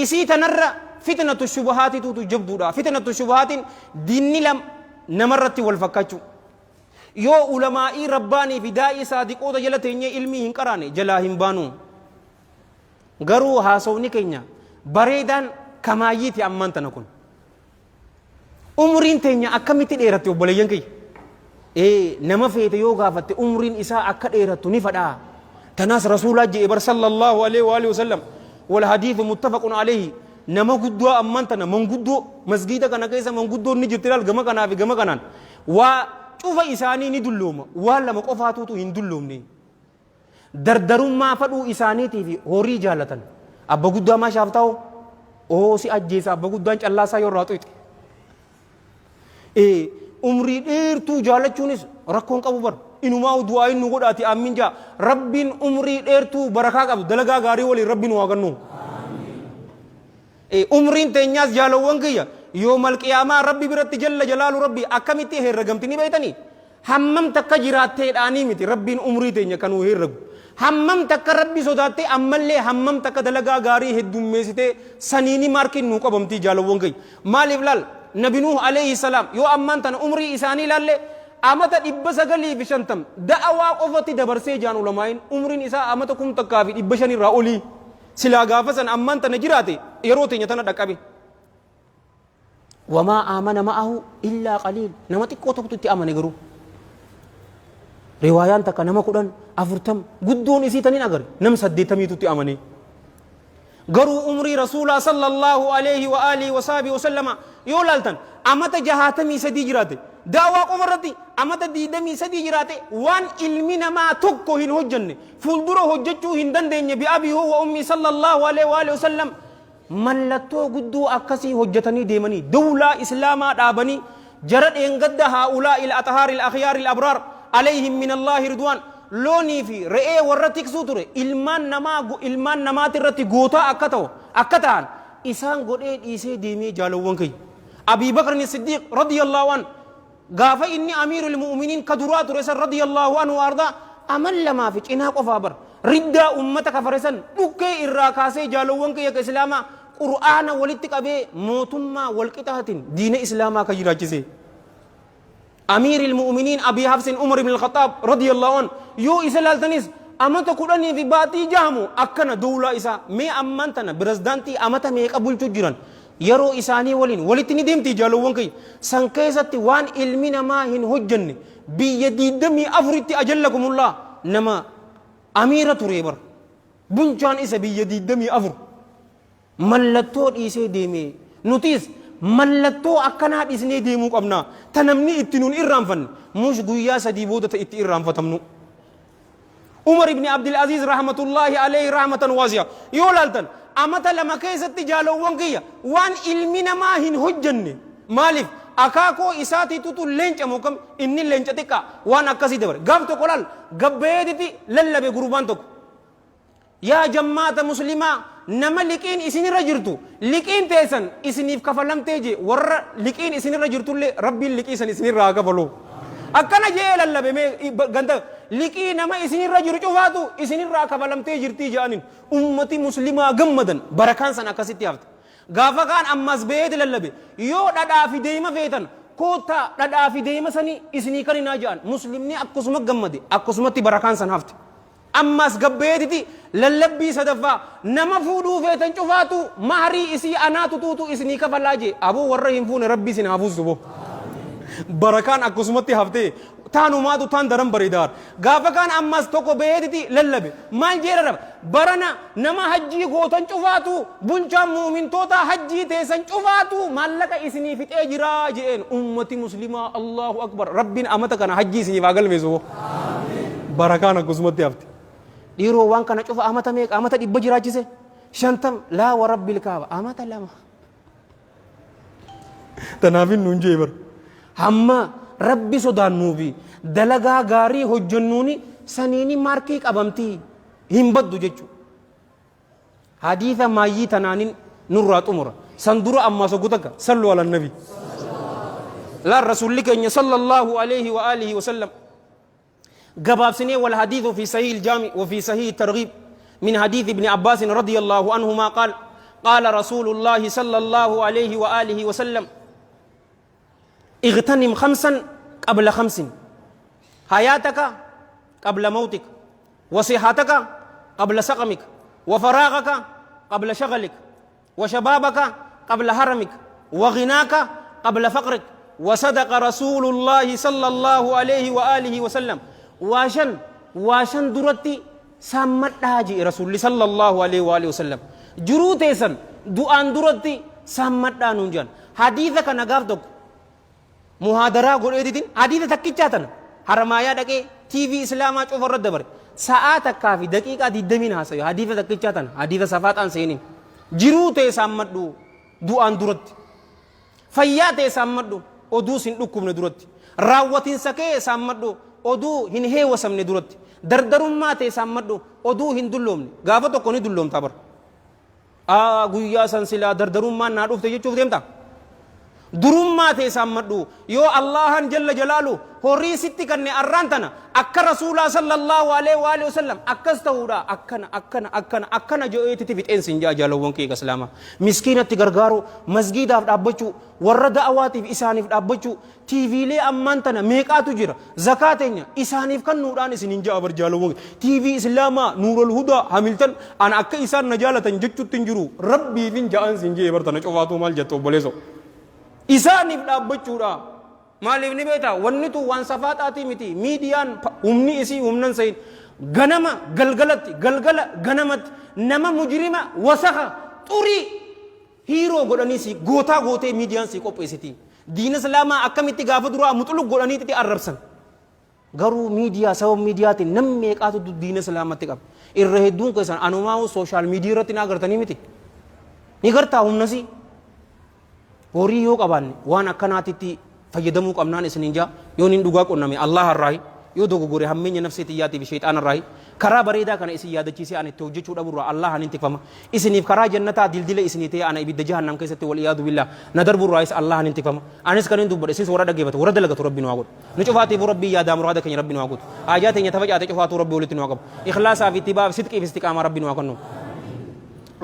إسيت نرى فتنة الشبهات تو جبدودا فتنة الشبهات ديني لم نمرت والفكاچو يو علماء رباني بداية صادقو دا جلت إني علمي هنكراني جلا هنبانو غرو هاسوني كينيا بريدان كمايتي أمان تنكون umriin teenya akkamitti dheeratte obboleeyyan kiyya nama feete yoo gaafatte umriin isaa akka dheerattu ni fadhaa tanaas rasuulaa jedhe bar sallallahu alaihi wa alihi wasallam wal hadiithu muttafaqun alayhi nama guddoo amman tana manguddoo masgiida kana keessa manguddoo ni jirti laal gama kanaa fi gama kanaan waa cufa isaanii ni dullooma waan lama qofaatuutu hin dulloomne dardarummaa fadhuu isaaniitii fi horii jaalatan abba guddaa maa shaaftaa'u si ajjeesa abba guddaan callaasaa yoo raatu ite umrii dheertuu jaalachuunis rakkoon qabu bar inumaa du'aa inni godhaati aamin jaa rabbiin umrii dheertuu barakaa qabu dalagaa gaarii waliin rabbiin waa gannu umriin teenyaas jaalawwan kiyya yoomal qiyaamaa rabbi biratti jalla jalaalu rabbi akkamitti herregamti ni beeytanii hammam takka jiraatteedhaanii miti rabbiin umrii teenya kanuu herregu hammam takka rabbi sodaattee ammallee hammam takka dalagaa gaarii heddummeessitee saniini maarkiin nuu qabamtii jaalawwan kiyya maaliif laal نبي نوح عليه السلام يو أمان تنا عمري إساني لالله أمتا إبسا في شنتم دعوا قفتي دبر سيجان علماء عمري إسا أمتا كم تكافي إبشاني رأولي سلا غافسا أمان تنا جراتي يروتي نتنا دكابي وما آمن معه إلا قليل نمتي كوتو تتي آمن يقرو روايان تكا نما قدن أفرتم قدون إسي تنين أغر نم سدتمي تتي آمني غرو عمري رسول صلى الله عليه وآله وصحبه وسلم يولالتن أمتا جهاتمي سدي جراته دعوة عمرتي أمتا ديدمي سدي جراته وان علمنا ما تكو هن هجن فلدرو هجتشو هندن ديني بأبي هو وأمي صلى الله عليه وآله وسلم ملتو قدو أكسي هجتني ديمني دولة إسلاما دابني جرد إنقد هؤلاء الأطهار الأخيار الأبرار عليهم من الله رضوان لوني في رئي ورتك سوتره ilmaan namaati irratti gootaa akkataan isaan godhee dhiisee deemee jaalawwan kay Abi Bakr as-Siddiq radiyallahu an gaafa inni amirul mu'minin kaduraa ture san radiyallahu anhu arda amal lama fi cinaa qofaa bar riddaa ummata kafaresan dhukkee irraa kaasee jaalawwan kay akka islaamaa qur'aana walitti qabee mootummaa walqixaatiin diina islaamaa ka jiraachise أمير المؤمنين أبي حفص عمر بن الخطاب رضي الله عنه يو إسلال تنس أمتا كوداني في باتي جامو أكنا دولة إسا مي أمانتنا برزدانتي أمتا مي قبول تجران يرو إساني ولتني ديمتي جالو وانكي سنكيزتي وان علمنا ما هن هجن بيدي دمي أفرتي أجلكم الله نما أميرة ريبر بنجان إسا بيدي دمي أفر ملتور إسا ديمي نوتيس mallattoo akkanaa dhisnee deemuu qabna tanamni itti nuun irraanfanne mush guyyaa sadii booda itti irraanfatamnu Umar ibn Abdul Aziz rahmatullahi alayhi rahmatan wasi'a yoo laaltan amata lama keessatti jaalawwan kiyya waan ilmi namaa hin hojjanne maaliif akaakoo isaati tutu leenca mokam inni leenca xiqqaa waan akkasii dabar gaaf tokko laal gabbeediti lallabe gurbaan tokko yaa jammaata muslimaa nama liqiin isinirra jirtu liqiin teessan isiniif kafalamtee je warra liqiin isinirra jirtullee rabbiin liqii san isinirraa kafalu akkana jee lallabe ganda liqii nama isinirra jiru cufaatu isinirraa kafalamtee jirtii jedhanin ummati muslimaa gammadan barakaan san akkasitti hafte gaafa kaan ammas beeti lallabe yoo dhadhaa fi deema feetan koota dhadhaa fi deema sanii isinii kaninaa jedhan muslimni akkasuma gammade akkasumatti barakaan san hafte ammas gabbeetiti lallabbii sadaffaa nama fuudhuu feetan cufaatu maharii isii anaatu tuutu isinii kafalaa jee aboo warra hin fuune rabbii isin hafuusu bo barakaan akkasumatti haftee taanumaatu taan daran bareedaar gaafa kaan ammas tokko beetiti lallabe maal jeera barana nama hajjii gootan cufaatu bulchaan muumintoota hajjii teessan cufaatu maallaqa isinii fixee jiraa jeen ummati muslimaa allahu akbar rabbiin amata kana hajjii isiniif haa galmeessu barakaan akkasumatti hafte dhiiroo waan kana cufa amata meeqa amata 100 jiraachise 50 laa wa rabbil kaaba amata 2 tanaafin nuun jee bar hamma rabbi sodaannuufi dalagaa gaarii hojjennuuni saniini maarkii qabamtii hin baddu jechuudha. Hadiisa maayyii tanaanin nurraa xumura san dura ammaa sogutaka sallu ala nabi لا الرسول لك صلى الله عليه وآله وسلم قباب سنة والحديث في صحيح الجامع وفي صحيح الترغيب من حديث ابن عباس رضي الله عنهما قال قال رسول الله صلى الله عليه وآله وسلم اغتنم 5 قبل 5 حياتك قبل موتك وصحتك قبل سقمك وفراغك قبل شغلك وشبابك قبل هرمك وغناك قبل فقرك وصدق رسول الله صلى الله عليه وآله وسلم واشن درتي سامت حاجي رسول صلى الله عليه وآله وسلم جروتيسن دعان درتي سامت نونجان حديثك نغافتك محاضرة قول إيدين حديث تكيتشاتن حرمايا دكي تي في إسلاما شوف الرد دبر ساعات كافي دقيقة دي دمين هاسيو حديث تكيتشاتن حديث صفات عن سينين جروتي سامت دعان درتي فياتي سامت oduu sin dhukkubne duratti raawwatinsa kee saammadhu oduu hin heewasamne duratti dardarummaa tee saammadhu oduu hin dulloomne gaafa tokko ni dulloomta bar guyyaa san silaa dardarummaan naa dhufte jechuuf deemta durummaa tee saammadhu yoo allahan jalla jalaalu horii sitti kanne arraan tana akka rasuulaa sallallahu alaihi wa alihi wasallam akkas ta'uudha akkana jo'eetiti fixeensin jaalawwan kee islaama miskiinatti gargaaru masgiidaaf dhaabbachuu warra da'awaatiif isaaniif dhaabbachuu tiiviilee ammaan tana meeqaatu jira zakaateenya isaaniif kannuudhaan isinin jaabar jaalawwan tiivii islaamaa nuurul hudaa hamiltan ana akka isaan na jaalatan jechuutti hin jiru rabbiifin ja'an sin jee bartana cofaatu maal jettu obboleeso isaaniif dhaabbachuudha maaliif ni beektaa wanni tu waan safaataati miti miidiyaan humni isii humnan sayin ganama galgala ganamatti nama mujrima wasaka xurii hiiroo godhanii si gootaa gootee miidiyaan si qopheessiti diina islaamaa akkamitti gaafa duraa muxuluk godhaniitti arrabsan garuu miidiyaa sababa miidiyaatiin namni meeqaatu diina islaamatti qaba irra hedduun keessan anumaa sooshaal miidiyaa irratti na agartanii miti ni gartaa humnasii horii yoo qabaanne waan akkanaatitti fayyadamuu qabnaan isiniin jaa yoo nin dhugaa qonname Allah harraahi yoo dogoggore hammeenya nafseetiyyaatii fi shayxaana irraahi karaa bareedaa kana isin yaadachiisee ani itti hojjechuu dhaburraa Allah hanin tikfama isiniif karaa jannataa dildila isinii ta'e ana ibidda jahannam keessatti wal iyaadu billah na darburraa is Allah hanin tikfama anis kanin dubbadhe isis warra dhageeffatu warra dalagatu rabbiin waa godhu nu cufaatiif rabbii yaadaa muraada keenya rabbiin waa godhu haajaa teenya tafacaate cufaatu rabbii walitti nu waa qabu ikhlaasaa fi ittibaa sidqii fi istiqaamaa rabbiin waa kennu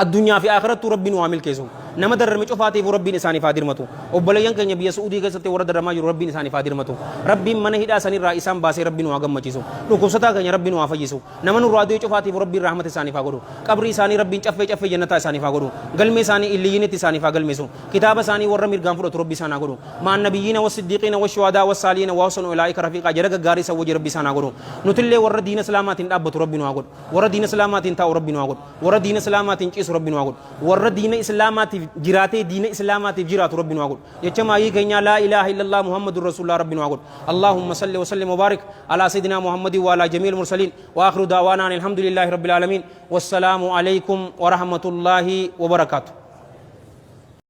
الدنيا في آخرته ربنا وعمل كيسو نما در رمي شوفاتي ربنا إنساني فادر متو وبليان كنيا بيا سعودي كيسته ورد رماج ربنا إنساني فادر متو ربي من هيدا سني رئيسان باسي ربنا وعجم مجلسو لو كوستا كنيا ربنا وافجيسو نما نورادو شوفاتي ربي رحمة إنساني فاقولو قبر إنساني ربي شفة جنة إنساني فاقولو قلمي إنساني إليين إنساني فاقل مسو كتاب إنساني ورا ميرجان فرط ربي سانا قولو مع النبيين والصديقين والشهداء والصالحين وحسن أولئك رفيقا جرك غاري سوى ربي سانا قولو نتلي ورا دين سلامات أبت ربنا وعقول ورا دين سلامات تاو ربنا وعقول ورا دين سلامات إنجيس ربنا وعقول ورا دين إسلامات جراته دين إسلامات جرات ربنا وعقول يجمع يجينا لا إله إلا الله محمد رسول الله ربنا وعقول اللهم صل وسلم وبارك على سيدنا محمد وعلى جميع المرسلين وآخر دعوانا الحمد لله رب العالمين والسلام عليكم ورحمة الله وبركاته.